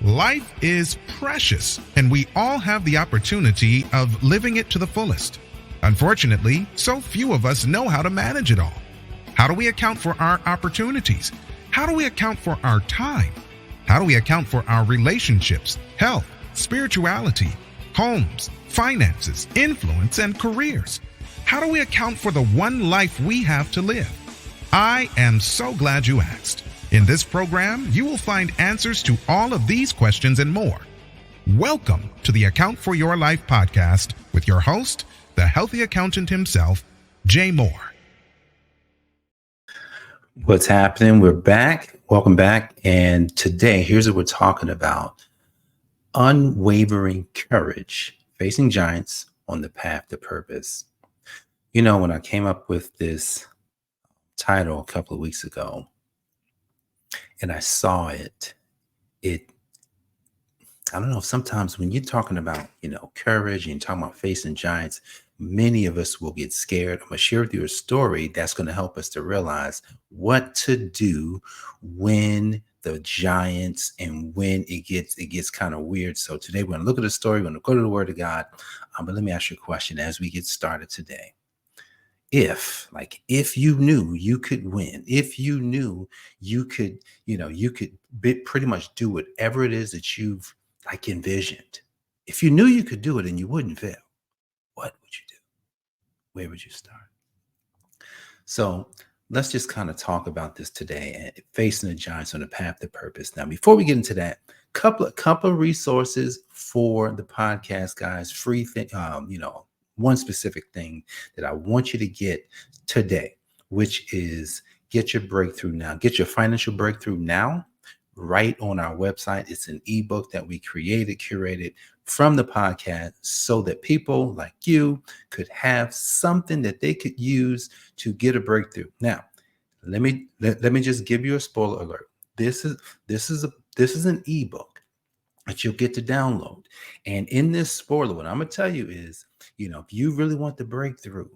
Life is precious, and we all have the opportunity of living it to the fullest. Unfortunately, so few of us know how to manage it all. How do we account for our opportunities? How do we account for our time? How do we account for our relationships, health, spirituality, homes, finances, influence, and careers? How do we account for the one life we have to live? I am so glad you asked. In this program, you will find answers to all of these questions and more. Welcome to the Account for Your Life podcast with your host, the healthy accountant himself, Jay Moore. What's happening? We're back. Welcome back. And today, here's what we're talking about. Unwavering courage, facing giants on the path to purpose. You know, when I came up with this title a couple of weeks ago, and I saw it, I don't know, sometimes when you're talking about, courage and you're talking about facing giants, many of us will get scared. I'm going to share with you a story that's going to help us to realize what to do when the giants and when it gets kind of weird. So today we're going to look at the story. We're going to go to the Word of God. But let me ask you a question as we get started today. If you knew you could win, if you knew you could pretty much do whatever it is that you've envisioned, if you knew you could do it and you wouldn't fail, what would you do? Where would you start? So let's just kind of talk about this today and facing the giants on the path to purpose. Now, before we get into that, couple of resources for the podcast, guys. Free thing, one specific thing that I want you to get today, which is get your breakthrough now. Get your financial breakthrough now, right on our website. It's an ebook that we curated from the podcast so that people like you could have something that they could use to get a breakthrough. Now, let me just give you a spoiler alert. This is an ebook that you'll get to download. And in this spoiler, what I'm going to tell you is, if you really want the breakthrough,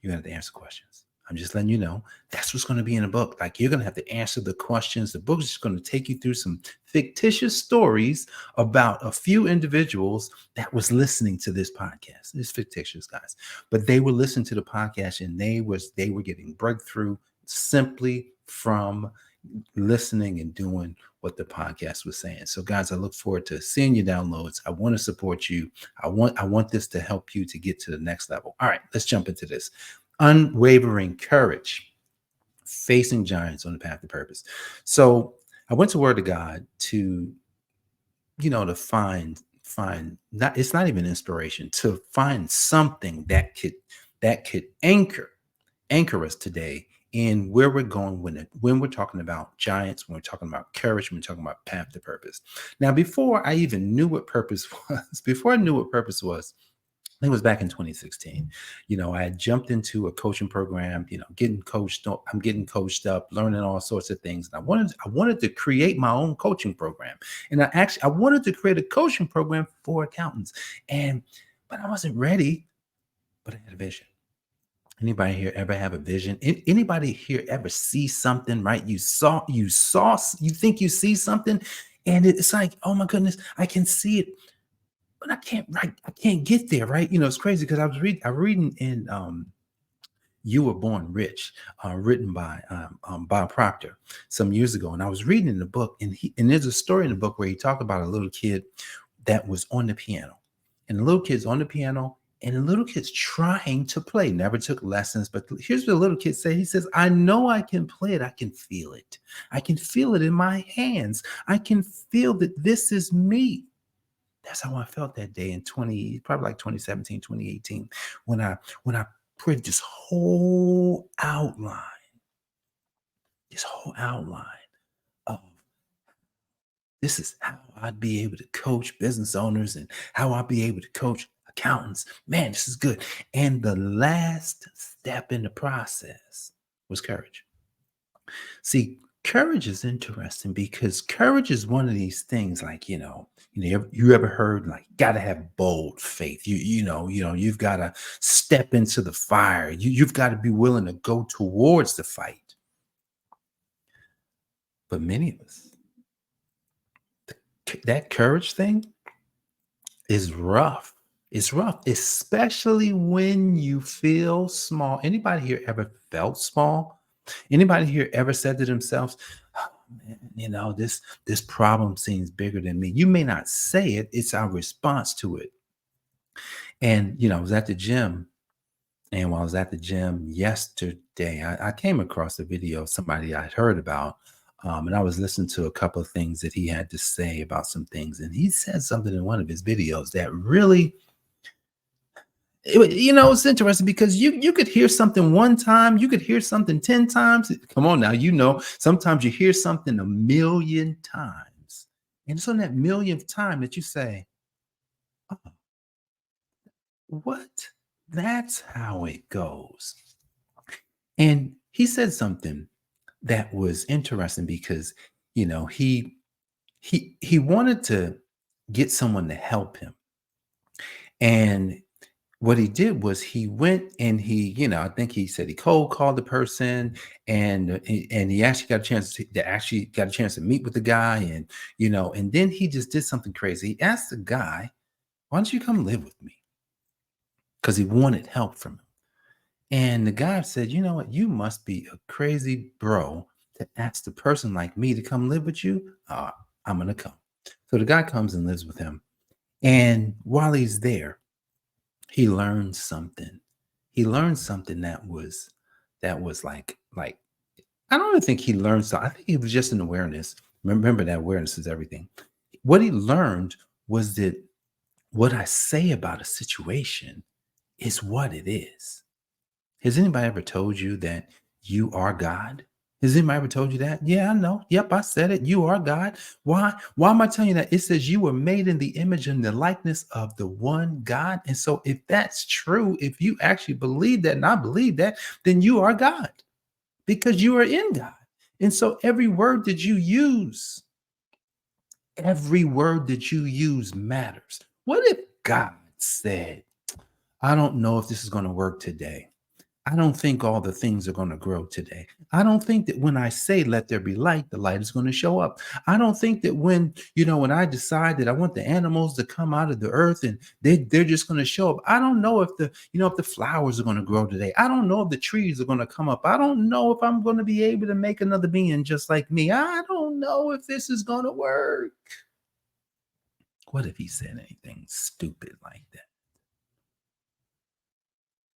you're going to have to answer questions. I'm just letting you know that's what's going to be in the book. You're going to have to answer the questions. The book is just going to take you through some fictitious stories about a few individuals that was listening to this podcast. It's fictitious, guys, but they were listening to the podcast and they were getting breakthrough simply from listening and doing what the podcast was saying. So guys, I look forward to seeing your downloads. I want to support you. I want this to help you to get to the next level. All right, let's jump into this. Unwavering courage, facing giants on the path to purpose. So I went to Word of God to find not, it's not even inspiration, to find something that could anchor us today in where we're going when we're talking about giants, when we're talking about courage, when we're talking about path to purpose. Now, before I even knew what purpose was, I think it was back in 2016. I had jumped into a coaching program, getting coached up. I'm getting coached up, learning all sorts of things. And I wanted to create my own coaching program. And I wanted to create a coaching program for accountants. But I wasn't ready, but I had a vision. Anybody here ever have a vision? Anybody here ever see something, right? You think you see something and it's like, oh my goodness, I can see it, but I can't get there, right? It's crazy because I was reading in You Were Born Rich, written by Bob Proctor some years ago. And I was reading in the book and there's a story in the book where he talked about a little kid that was on the piano, and the little kid's on the piano. And the little kid's trying to play, never took lessons. But here's what the little kid said. He says, I know I can play it. I can feel it. I can feel it in my hands. I can feel that this is me. That's how I felt that day in 2017, 2018, when I created this whole outline of this is how I'd be able to coach business owners and how I'd be able to coach accountants. Man, this is good. And the last step in the process was courage. See, courage is interesting because courage is one of these things you ever heard got to have bold faith. You've got to step into the fire. You've got to be willing to go towards the fight. But many of us, that courage thing is rough. It's rough, especially when you feel small. Anybody here ever felt small? Anybody here ever said to themselves, "Oh, man, this problem seems bigger than me." You may not say it, it's our response to it. And I was at the gym, and while I was at the gym yesterday, I came across a video of somebody I'd heard about. And I was listening to a couple of things that he had to say about some things. And he said something in one of his videos that really, it's interesting because you could hear something one time, you could hear something 10 times. Come on now, sometimes you hear something a million times. And it's on that millionth time that you say, "Oh, what? That's how it goes." And he said something that was interesting because, he wanted to get someone to help him. And what he did was he went and I think he said he cold called the person, and he actually got a chance to meet with the guy, and then he just did something crazy. He asked the guy, "Why don't you come live with me?" Because he wanted help from him. And the guy said, "You know what? You must be a crazy bro to ask the person like me to come live with you. I'm going to come." So the guy comes and lives with him. And while he's there, he learned something. He learned something that was like I don't even think he learned something. I think he was just an awareness. Remember that awareness is everything. What he learned was that what I say about a situation is what it is. Has anybody ever told you that you are God? Has anybody ever told you that? Yeah, I know. Yep, I said it. You are God. Why? Why am I telling you that? It says you were made in the image and the likeness of the one God. And so if that's true, if you actually believe that, and I believe that, then you are God because you are in God. And so every word that you use matters. What if God said, "I don't know if this is going to work today. I don't think all the things are going to grow today. I don't think that when I say let there be light, the light is going to show up. I don't think that when I decide that I want the animals to come out of the earth and they're just going to show up. I don't know if the flowers are going to grow today. I don't know if the trees are going to come up. I don't know if I'm going to be able to make another being just like me. I don't know if this is going to work." What if he said anything stupid like that?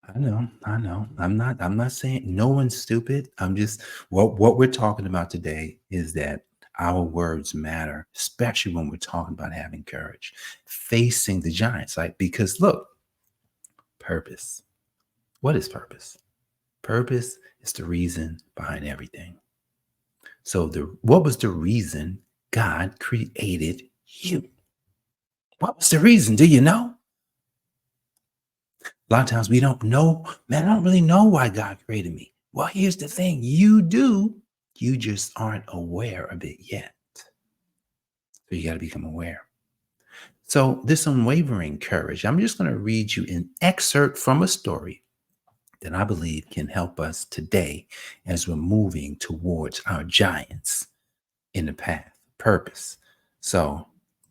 I know, I know. I'm not saying no one's stupid. I'm just what we're talking about today is that our words matter, especially when we're talking about having courage, facing the giants. Like, because look, purpose. What is purpose? Purpose is the reason behind everything. So what was the reason God created you? What was the reason? Do you know? A lot of times we don't know, man, I don't really know why God created me. Well, here's the thing, you do, you just aren't aware of it yet. So you got to become aware. So this unwavering courage, I'm just going to read you an excerpt from a story that I believe can help us today as we're moving towards our giants in the path, purpose. So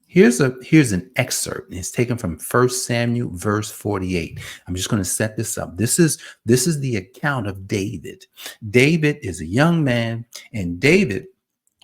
here's an excerpt. It's taken from 1 Samuel verse 48. I'm just going to set this up. This is the account of David. David is a young man, and David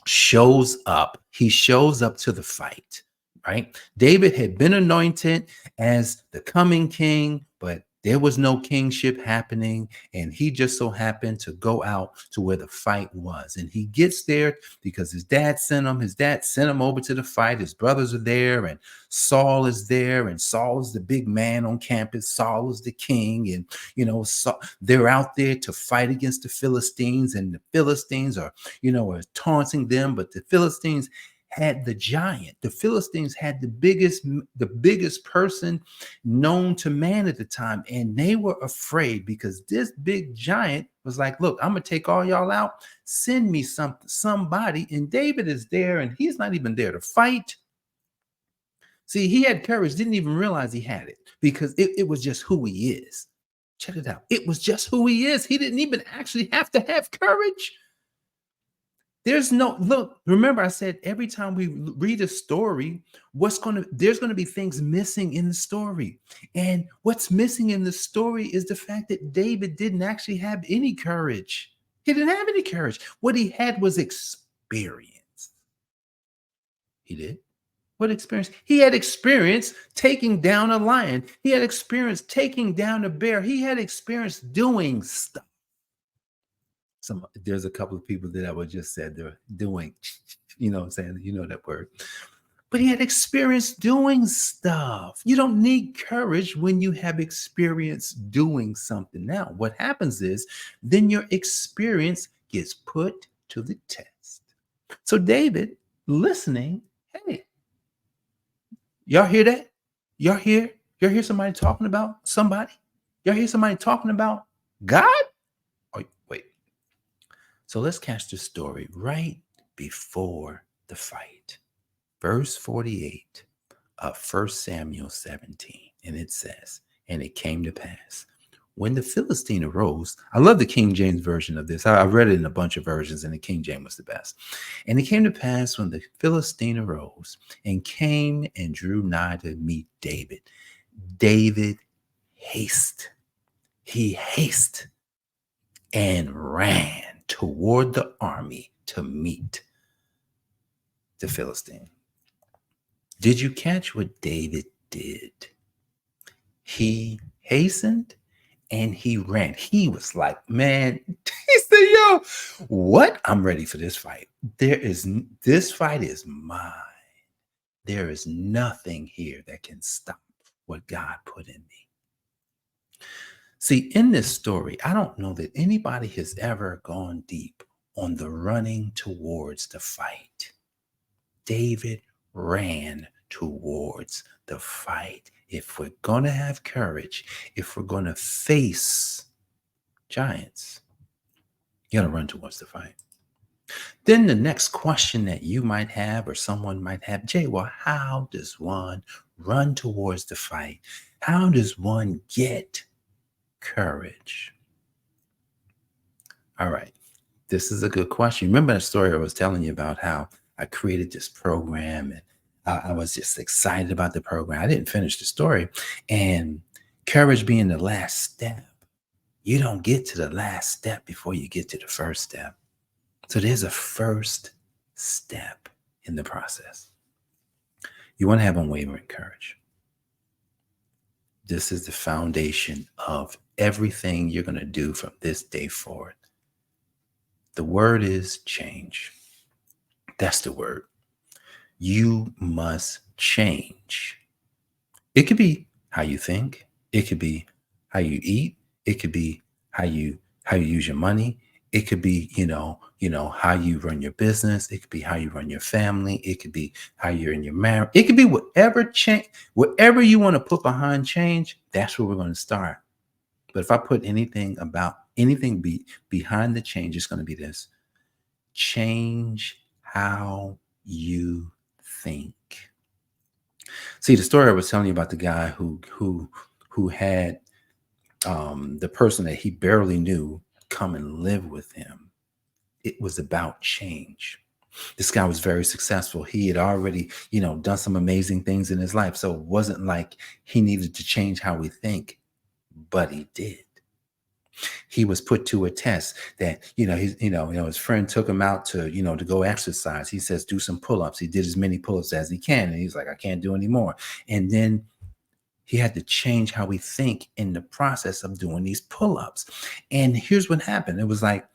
shows up. He shows up to the fight, right? David had been anointed as the coming king, but there was no kingship happening. And he just so happened to go out to where the fight was. And he gets there because his dad sent him. His dad sent him over to the fight. His brothers are there, and Saul is there. And Saul is the big man on campus. Saul is the king. And, they're out there to fight against the Philistines. And the Philistines are taunting them. But the Philistines had the giant. The Philistines had the biggest person known to man at the time. And they were afraid because this big giant was like, "Look, I'm going to take all y'all out. Send me somebody." And David is there, and he's not even there to fight. See, he had courage, didn't even realize he had it because it was just who he is. Check it out. It was just who he is. He didn't even actually have to have courage. There's no look. Remember, I said every time we read a story, there's gonna be things missing in the story. And what's missing in the story is the fact that David didn't actually have any courage. He didn't have any courage. What he had was experience. He did. What experience? He had experience taking down a lion. He had experience taking down a bear. He had experience doing stuff. There's a couple of people that I would just said they're doing, what I'm saying, that word. But he had experience doing stuff. You don't need courage when you have experience doing something. Now, what happens is then your experience gets put to the test. So David, listening, hey, y'all hear that? Y'all hear somebody talking about somebody? Y'all hear somebody talking about God? Oh, wait. So let's catch the story right before the fight. Verse 48 of 1 Samuel 17. And it says, and it came to pass when the Philistine arose. I love the King James version of this. I read it in a bunch of versions, and the King James was the best. And it came to pass when the Philistine arose and came and drew nigh to meet David. David he hasted and ran toward the army to meet the Philistine. Did you catch what David did? He hastened and he ran. He was like, man, he said, yo, what? I'm ready for this fight. This fight is mine. There is nothing here that can stop what God put in me. See, in this story, I don't know that anybody has ever gone deep on the running towards the fight. David ran towards the fight. If we're going to have courage, if we're going to face giants, you got to run towards the fight. Then the next question that you might have, or someone might have, Jay, well, how does one run towards the fight? How does one get courage? All right. This is a good question. Remember that story I was telling you about how I created this program, and I was just excited about the program. I didn't finish the story. And courage being the last step, you don't get to the last step before you get to the first step. So there's a first step in the process. You want to have unwavering courage. This is the foundation of everything you're going to do from this day forward. The word is change. That's the word. You must change. It could be how you think. It could be how you eat. It could be how you use your money. It could be, how you run your business. It could be how you run your family. It could be how you're in your marriage. It could be whatever you want to put behind change. That's where we're going to start. But if I put anything behind the change, it's going to be this: change how you think. See, the story I was telling you about the guy who had the person that he barely knew come and live with him. It was about change. This guy was very successful. He had already, done some amazing things in his life. So it wasn't like he needed to change how we think, but he did. He was put to a test that, his friend took him out to go exercise. He says, do some pull-ups. He did as many pull-ups as he can. And he's like, I can't do any more. And then he had to change how we think in the process of doing these pull-ups. And here's what happened. It was like,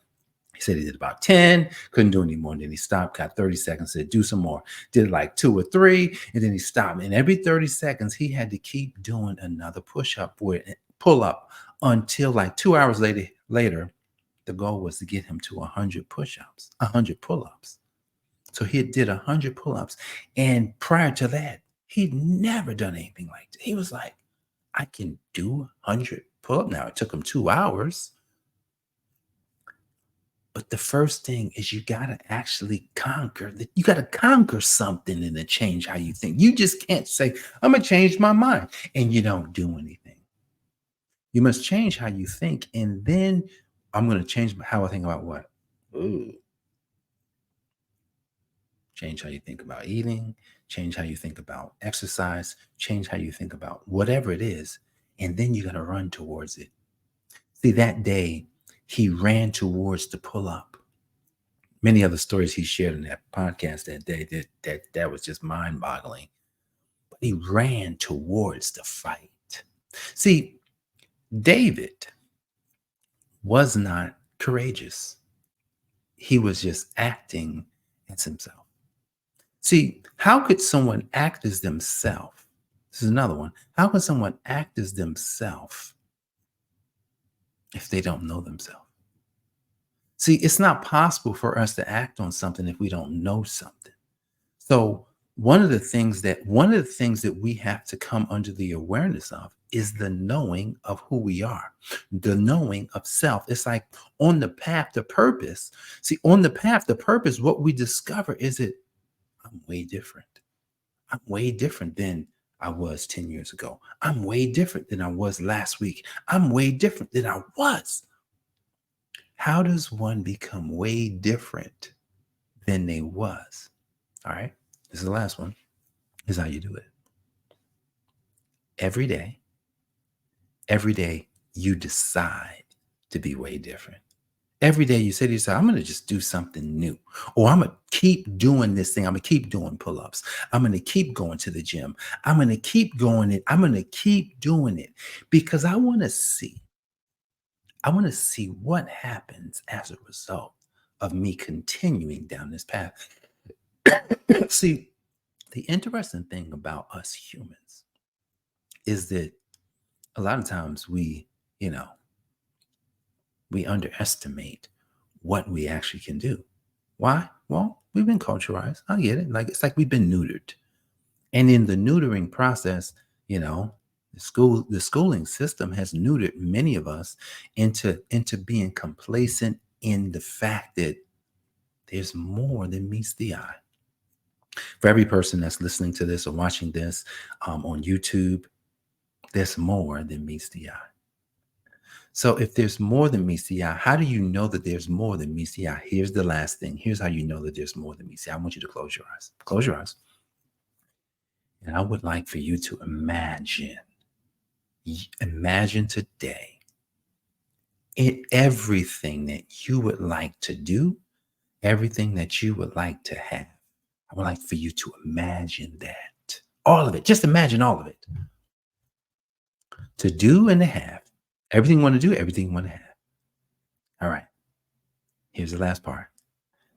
he said he did about 10, couldn't do any more. And then he stopped, got 30 seconds, said, do some more. Did like 2 or 3, and then he stopped. And every 30 seconds, he had to keep doing another pull-up until like 2 hours later, the goal was to get him to 100 push-ups, 100 pull-ups. So he did 100 pull-ups. And prior to that, he'd never done anything like that. He was like, I can do 100 pull-ups. Now, it took him 2 hours. But the first thing is you got to actually you got to conquer something and then change how you think. You just can't say, I'm going to change my mind, and you don't do anything. You must change how you think. And then I'm going to change how I think about what? Ooh. change how you think about eating, change how you think about exercise, change how you think about whatever it is. And then you're going to run towards it. See, that day, he ran towards the pull up. Many other stories he shared in that podcast that day that was just mind boggling. But he ran towards the fight. See, David was not courageous. He was just acting as himself. See, how could someone act as themselves? This is another one. How can someone act as themselves if they don't know themselves? See, it's not possible for us to act on something if we don't know something. So one of the things that we have to come under the awareness of is the knowing of who we are, the knowing of self. It's like on the path to purpose. See, on the path to purpose, what we discover is that I'm way different. I'm way different than I was 10 years ago. I'm way different than I was last week. I'm way different than I was. How does one become way different than they was? All right. This is the last one. This is how you do it. Every day you decide to be way different. Every day you say to yourself, I'm going to just do something new, or I'm going to keep doing this thing. I'm going to keep doing pull-ups. I'm going to keep going to the gym. I'm going to keep going it. I'm going to keep doing it because I want to see what happens as a result of me continuing down this path. See, the interesting thing about us humans is that a lot of times we underestimate what we actually can do. Why? Well, we've been culturalized. I get it. It's like we've been neutered. And in the neutering process, the schooling system has neutered many of us into being complacent in the fact that there's more than meets the eye. For every person that's listening to this or watching this on YouTube, there's more than meets the eye. So if there's more than meets the eye, how do you know that there's more than meets the eye? Here's the last thing. Here's how you know that there's more than meets the eye. I want you to close your eyes. Close your eyes. And I would like for you to imagine today everything that you would like to do, everything that you would like to have. I would like for you to imagine that. All of it. Just imagine all of it. To do and to have. Everything you want to do, everything you want to have. All right. Here's the last part.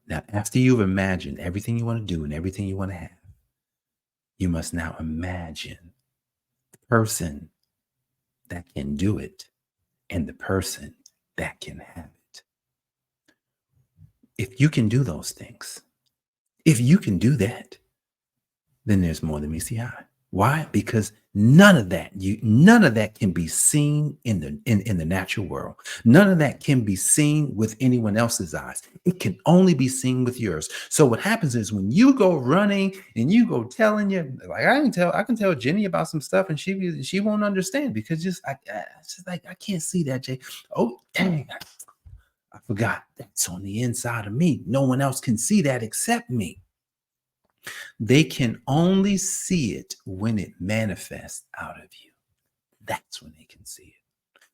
Now, after you've imagined everything you want to do and everything you want to have, you must now imagine the person that can do it and the person that can have it. If you can do those things, if you can do that, then there's more than meets the eye. Why? Because none of that can be seen in the natural world. None of that can be seen with anyone else's eyes. It can only be seen with yours. So what happens is when you go running and you go telling you, like I can tell Jenny about some stuff and she won't understand because it's just like I can't see that, Jay. Oh dang, I forgot that's on the inside of me. No one else can see that except me. They can only see it when it manifests out of you. That's when they can see it.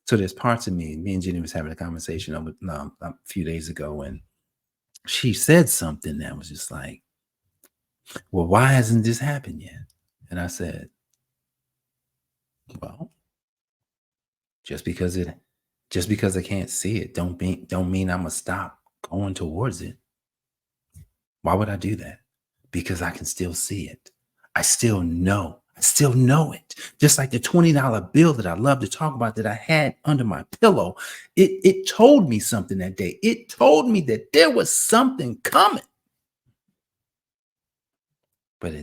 So there's parts of me and Jenny was having a conversation a few days ago, and she said something that was just like, well, why hasn't this happened yet? And I said, well, just because I can't see it don't mean I'm gonna stop going towards it. Why would I do that? Because I can still see it. I still know it. Just like the $20 bill that I love to talk about that I had under my pillow. It told me something that day. It told me that there was something coming. But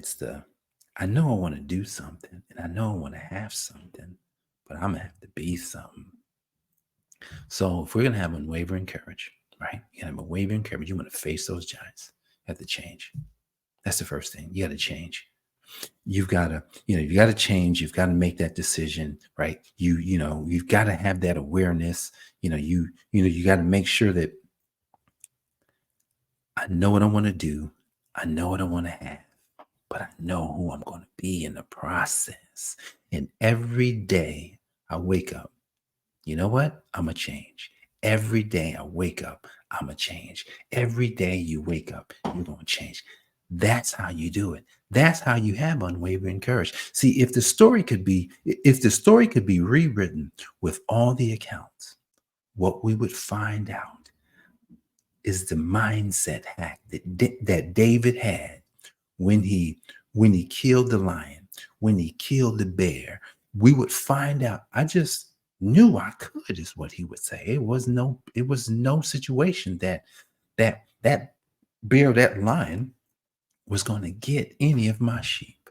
I know I want to do something and I know I want to have something, but I'm going to have to be something. So if we're going to have unwavering courage, right? You got to have unwavering courage. You want to face those giants. You have to change. That's the first thing. You got to change. You've got to change. You've got to make that decision, right? You've got to have that awareness. You got to make sure that I know what I want to do. I know what I want to have, but I know who I'm going to be in the process. And every day I wake up, you know what? I'm going to change. Every day I wake up, I'm going to change. Every day you wake up, you're going to change. That's how you do it. That's how you have unwavering courage. See, if the story could be rewritten with all the accounts, what we would find out is the mindset hack that David had when he killed the lion, when he killed the bear. We would find out. I just knew I could, is what he would say. It was no situation that bear, that lion, was going to get any of my sheep.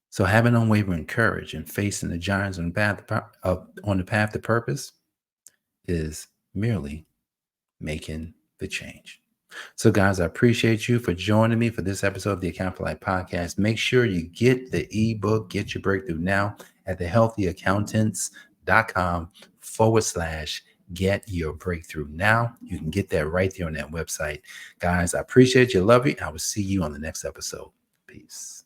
So having unwavering courage and facing the giants on the path to purpose is merely making the change. So guys, I appreciate you for joining me for this episode of the Account for Life podcast. Make sure you get the ebook, Get Your Breakthrough Now, at thehealthyaccountants.com/get your breakthrough now. You can get that right there on that website. Guys, I appreciate you. Love you. I will see you on the next episode. Peace.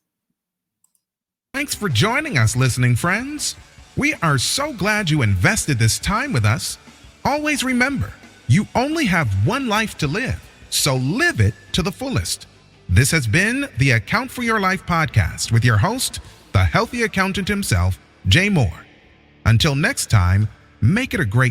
Thanks for joining us, listening friends. We are so glad you invested this time with us. Always remember, you only have one life to live, so live it to the fullest. This has been the Account for Your Life podcast with your host, the healthy accountant himself, Jay Moore. Until next time, make it a great